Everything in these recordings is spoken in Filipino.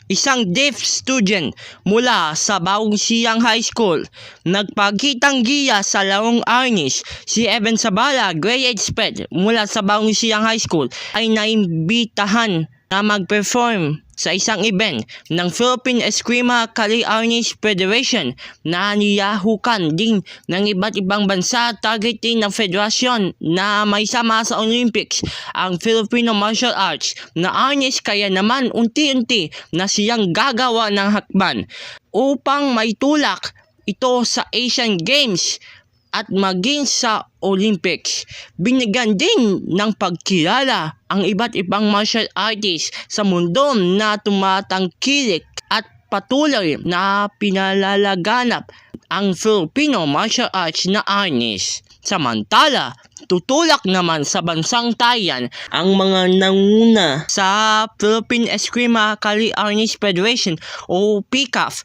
isang deaf student mula sa Baongsiyang High School, nagpakitang giya sa larong arnis. Si Evan Sabala, grade 8 sped mula sa Baongsiyang High School, ay naimbitahan na mag-perform sa isang event ng Philippine Eskrima Kali Arnis Federation na niyahukan din ng iba't ibang bansa, targeting ng federasyon na may sama sa Olympics ang Filipino martial arts na arnis, kaya naman unti-unti na siyang gagawa ng hakban upang maitulak ito sa Asian Games at maging sa Olympics. Binigyan din ng pagkilala ang iba't ibang martial artists sa mundo na tumatangkilik at patuloy na pinalalaganap ang Filipino martial arts na arnis. Samantala, tutulak naman sa bansang Thailand ang mga nanguna sa Philippine Eskrima Kali Arnis Federation o PCAF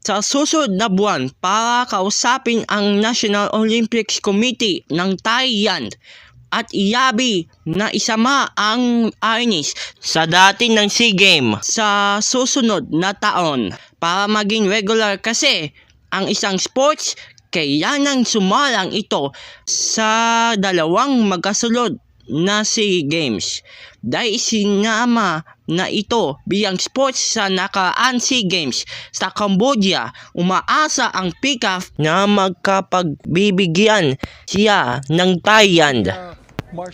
sa susunod na buwan para kausapin ang National Olympics Committee ng Thailand at iyabi na isama ang arnis sa dati ng SEA Games sa susunod na taon para maging regular, kasi ang isang sports kailangang sumalang ito sa dalawang magkasunod na SEA Games. Dahil sinama na ito bilang sports sa nakaraan SEA Games sa Cambodia, umaasa ang PCAF na magkapagbibigyan siya ng Thailand.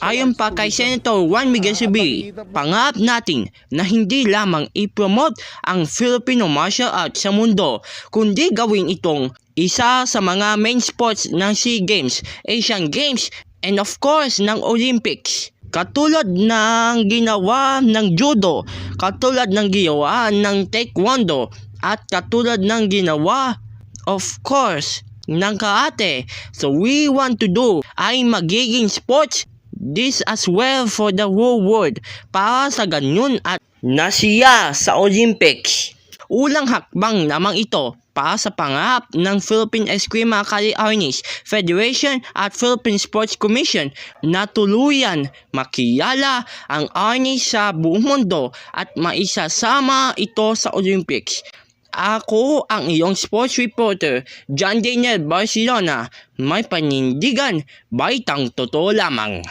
Ayon pa kay Senator Juan Miguel Zubiri, pangarap natin na hindi lamang i-promote ang Filipino martial arts sa mundo, kundi gawin itong isa sa mga main sports ng SEA Games, Asian Games, and of course ng Olympics. Katulad ng ginawa ng judo, katulad ng ginawa ng taekwondo, at katulad ng ginawa, of course, ng karate. So we want to do ay magiging sports this as well for the whole world, para sa ganyan at nasiya sa Olympics. Ulang hakbang namang ito para sa pangarap ng Philippine Eskrima Kali Arnis Federation at Philippine Sports Commission na tuluyan makilala ang arnis sa buong mundo at maisasama ito sa Olympics. Ako ang iyong sports reporter, John Daniel Barcelona, may panindigan, baitang totoo lamang.